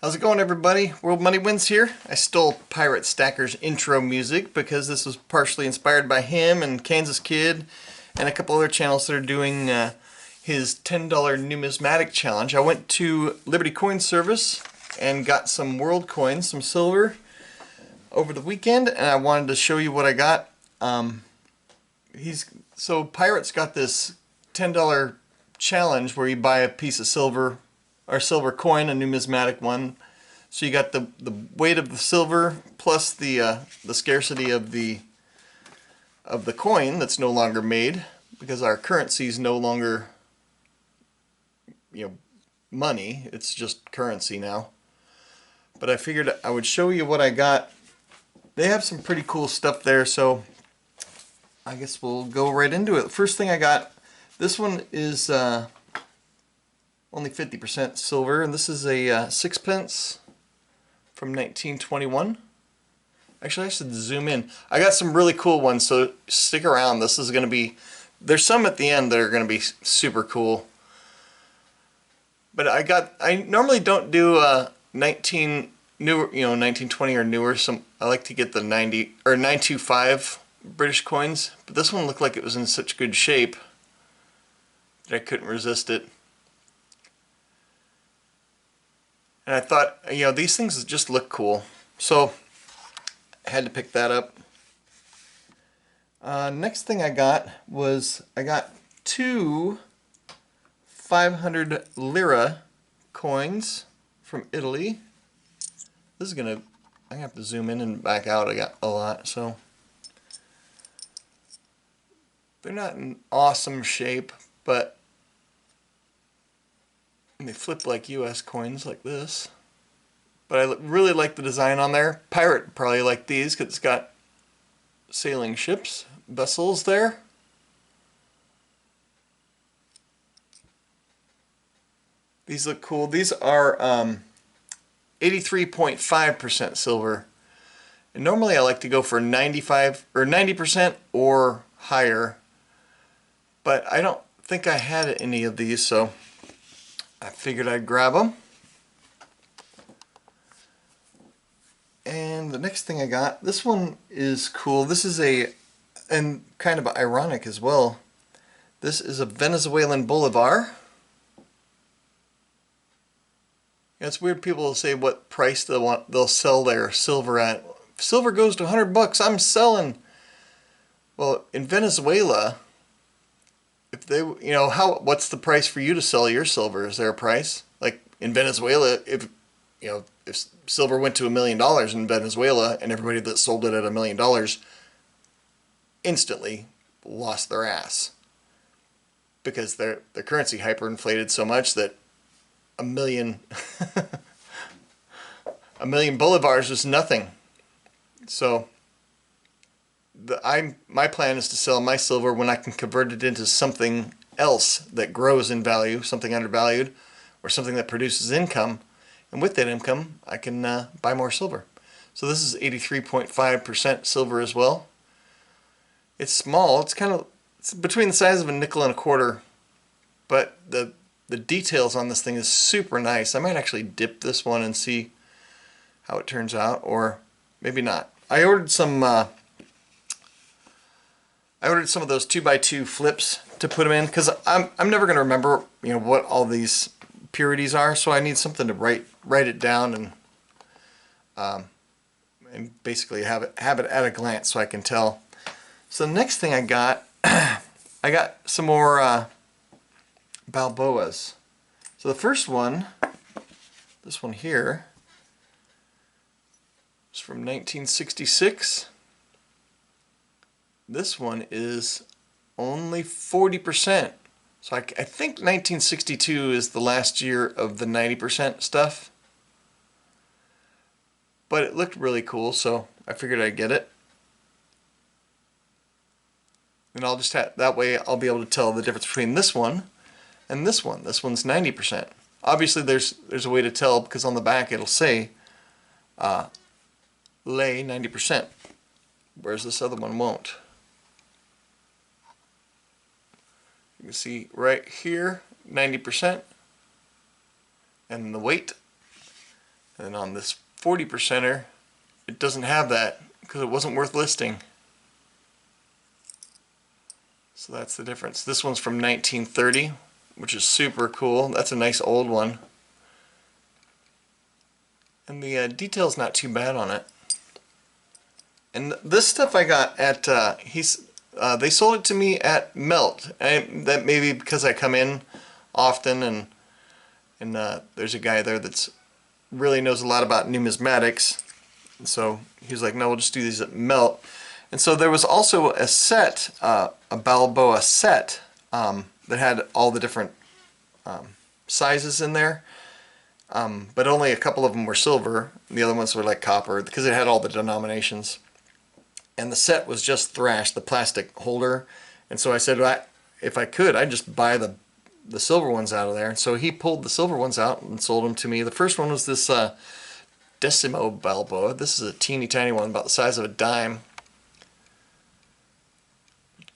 How's it going, everybody? World Money Wins here. I stole Pirate Stacker's intro music because this was partially inspired by him and Kansas Kid and a couple other channels that are doing his $10 numismatic challenge. I went to Liberty Coin Service and got some world coins, some silver, over the weekend, and I wanted to show you what I got. So Pirate's got this $10 challenge where you buy a piece of silver or silver coin, a numismatic one. So you got the weight of the silver plus the scarcity of the coin that's no longer made, because our currency is no longer money, it's just currency now. But I figured I would show you what I got. They have some pretty cool stuff there, so I guess we'll go right into it. First thing I got, this one is only 50% silver, and this is a sixpence from 1921. Actually, I should zoom in. I got some really cool ones, so stick around. This is going to be, there's some at the end that are going to be super cool. But I normally don't do 1920 or newer. I like to get the 90 or 925 British coins, but this one looked like it was in such good shape that I couldn't resist it. And I thought, these things just look cool, so I had to pick that up. Next thing I got was two 500 lira coins from Italy. This is I'm gonna have to zoom in and back out. I got a lot, so they're not in awesome shape, but they flip like US coins like this. But I really like the design on there. Pirate probably like these because it's got sailing ships, vessels there. These look cool. These are 83.5% silver. And normally I like to go for 95 or 90% or higher. But I don't think I had any of these, so I figured I'd grab them. And the next thing I got, this one is cool. This is and kind of ironic as well. This is a Venezuelan bolivar. It's weird, people will say what price they'll sell their silver at. Silver goes to 100 bucks, I'm selling. Well, in Venezuela, if they, what's the price for you to sell your silver? Is there a price? Like in Venezuela, if silver went to $1 million in Venezuela and everybody that sold it at $1 million instantly lost their ass, because their currency hyperinflated so much that a million bolivars was nothing. So my plan is to sell my silver when I can convert it into something else that grows in value, something undervalued, or something that produces income, and with that income I can buy more silver. So this is 83.5% silver as well. It's small. It's between the size of a nickel and a quarter, but the details on this thing is super nice. I might actually dip this one and see how it turns out, or maybe not. I ordered some of those 2x2 flips to put them in, because I'm never going to remember what all these purities are, so I need something to write it down and basically have it at a glance so I can tell. So the next thing I got, I got some more Balboas. So the first one, this one here, is from 1966. This one is only 40%. So I think 1962 is the last year of the 90% stuff. But it looked really cool, so I figured I'd get it. And I'll just that way I'll be able to tell the difference between this one and this one. This one's 90%. Obviously there's a way to tell, because on the back it'll say lay 90%, whereas this other one won't. You can see right here 90%, and the weight And then on this 40%er, it doesn't have that because it wasn't worth listing. So that's the difference. This one's from 1930, which is super cool. That's a nice old one. And the detail's not too bad on it. And this stuff I got at, they sold it to me at Melt. That may be because I come in often, and there's a guy there that's really knows a lot about numismatics. And so he was like, no, we'll just do these at Melt. And so there was also a set, a Balboa set, that had all the different sizes in there. But only a couple of them were silver. The other ones were like copper because it had all the denominations. And the set was just thrashed, the plastic holder. And so I said, well, if I could, I'd just buy the silver ones out of there. And so he pulled the silver ones out and sold them to me. The first one was this Decimo Balboa. This is a teeny tiny one, about the size of a dime.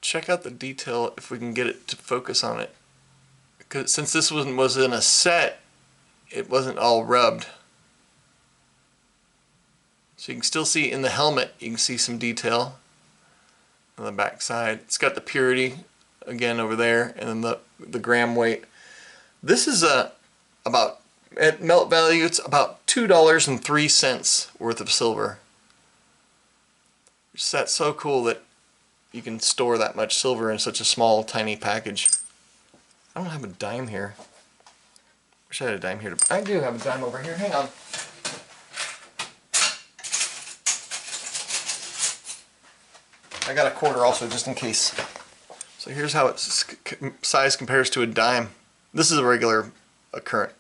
Check out the detail if we can get it to focus on it. Because since this one was in a set, it wasn't all rubbed. So you can still see in the helmet, you can see some detail on the back side. It's got the purity again over there, and then the gram weight. This is about, at melt value, it's about $2.03 worth of silver. That's so cool that you can store that much silver in such a small, tiny package. I don't have a dime here. Wish I had a dime here. I do have a dime over here. Hang on. I got a quarter also, just in case. So here's how its size compares to a dime. This is a regular, a current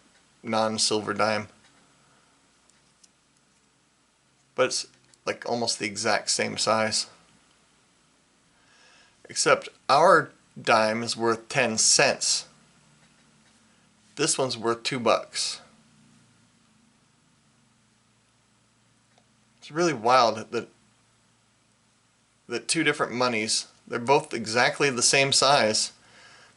non-silver dime. But it's like almost the exact same size. Except our dime is worth 10 cents. This one's worth $2. It's really wild that two different monies, they're both exactly the same size,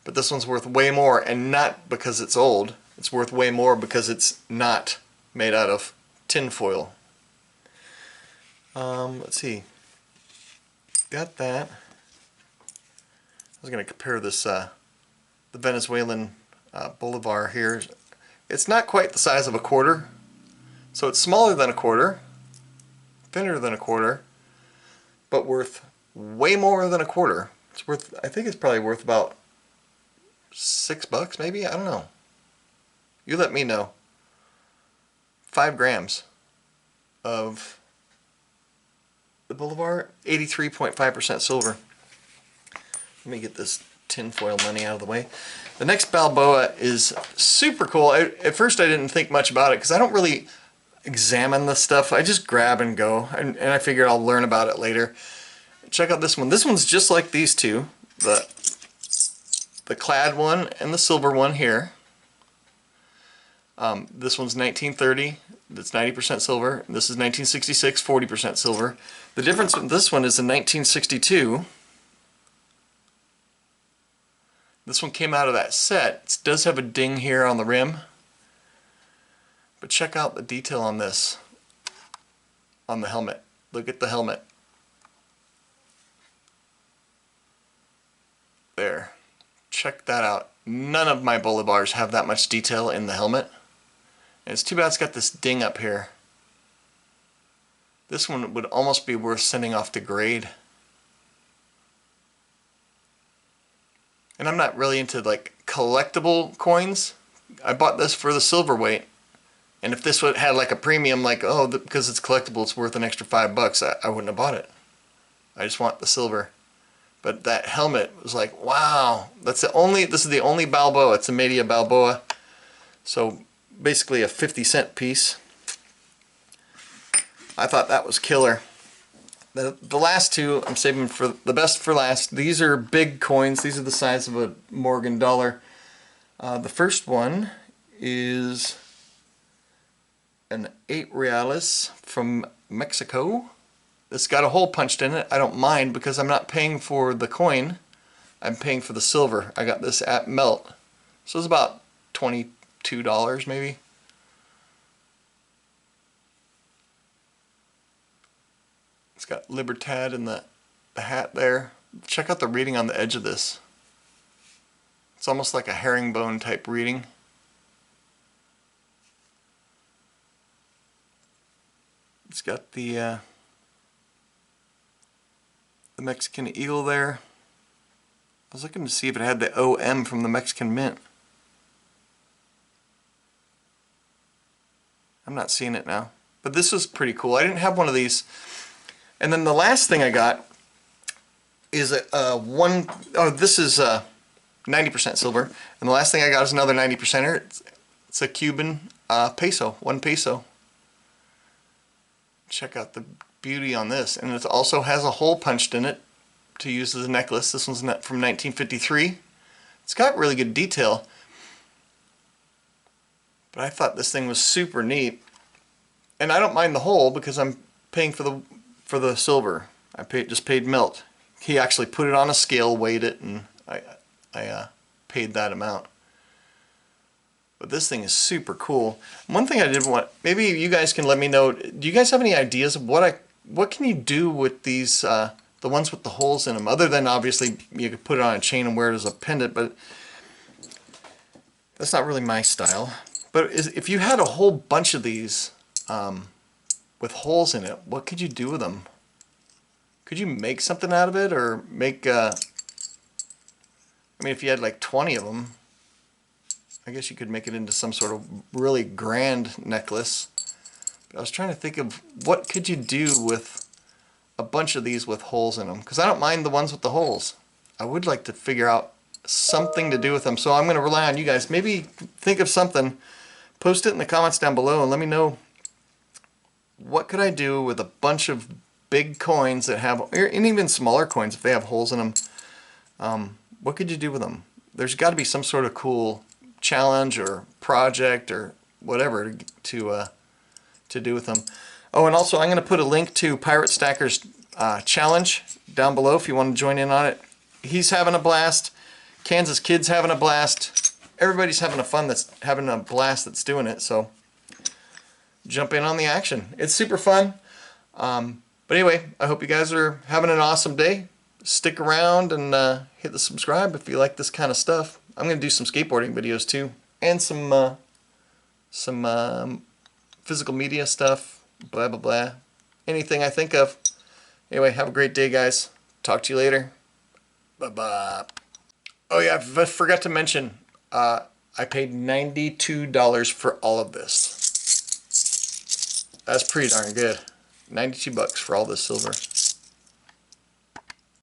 but this one's worth way more, and not because it's old. It's worth way more because it's not made out of tin foil. Let's see. Got that. I was going to compare this, the Venezuelan Bolivar here. It's not quite the size of a quarter, so it's smaller than a quarter, thinner than a quarter, but worth way more than a quarter. It's worth, I think it's probably worth about $6 maybe, I don't know. You let me know. 5 grams of the Bolivar, 83.5% silver. Let me get this tinfoil money out of the way. The next Balboa is super cool. At first I didn't think much about it because I don't really examine this stuff. I just grab and go, and I figured I'll learn about it later. Check out this one. This one's just like these two, the clad one and the silver one here. This one's 1930. That's 90% silver. This is 1966, 40% silver. The difference with this one is in 1962. This one came out of that set. It does have a ding here on the rim. But check out the detail on this, on the helmet. Look at the helmet. There. Check that out. None of my Bolivars have that much detail in the helmet. And it's too bad it's got this ding up here. This one would almost be worth sending off to grade. And I'm not really into like collectible coins. I bought this for the silver weight. And if this had like a premium, like, oh, because it's collectible, it's worth an extra $5, I wouldn't have bought it. I just want the silver. But that helmet was like, wow, this is the only Balboa. It's a Media Balboa. So basically a 50-cent piece. I thought that was killer. The last two, I'm saving for the best for last. These are big coins. These are the size of a Morgan dollar. The first one is an 8 reales from Mexico. It's got a hole punched in it. I don't mind because I'm not paying for the coin. I'm paying for the silver. I got this at Melt. So it's about $22 maybe. It's got Libertad in the hat there. Check out the reading on the edge of this. It's almost like a herringbone type reading. It's got the Mexican eagle there. I was looking to see if it had the OM from the Mexican Mint. I'm not seeing it now. But this was pretty cool. I didn't have one of these. And then the last thing I got is this is 90% silver. And the last thing I got is another 90%er. It's a Cuban peso, 1 peso. Check out the beauty on this. And it also has a hole punched in it to use as a necklace. This one's from 1953. It's got really good detail. But I thought this thing was super neat. And I don't mind the hole because I'm paying for the silver. I just paid melt. He actually put it on a scale, weighed it, and I paid that amount. But this thing is super cool. One thing I did want, maybe you guys can let me know, do you guys have any ideas of what can you do with these, the ones with the holes in them, other than obviously you could put it on a chain and wear it as a pendant, but that's not really my style. But if you had a whole bunch of these with holes in it, what could you do with them? Could you make something out of it, or make, I mean, if you had like 20 of them, I guess you could make it into some sort of really grand necklace. But I was trying to think of what could you do with a bunch of these with holes in them, because I don't mind the ones with the holes. I would like to figure out something to do with them, so I'm going to rely on you guys. Maybe think of something, post it in the comments down below, and let me know what could I do with a bunch of big coins that have, and even smaller coins if they have holes in them. What could you do with them? There's got to be some sort of cool challenge or project or whatever to do with them. Oh, and also I'm going to put a link to Pirate Stacker's challenge down below if you want to join in on it. He's having a blast. Kansas Kid's having a blast. Everybody's having a blast that's doing it. So jump in on the action. It's super fun. But anyway, I hope you guys are having an awesome day. Stick around and hit the subscribe if you like this kind of stuff. I'm going to do some skateboarding videos too, and some physical media stuff, blah blah blah. Anything I think of. Anyway, have a great day, guys. Talk to you later. Bye bye. Oh yeah, I forgot to mention, I paid $92 for all of this. That's pretty darn good. $92 for all this silver.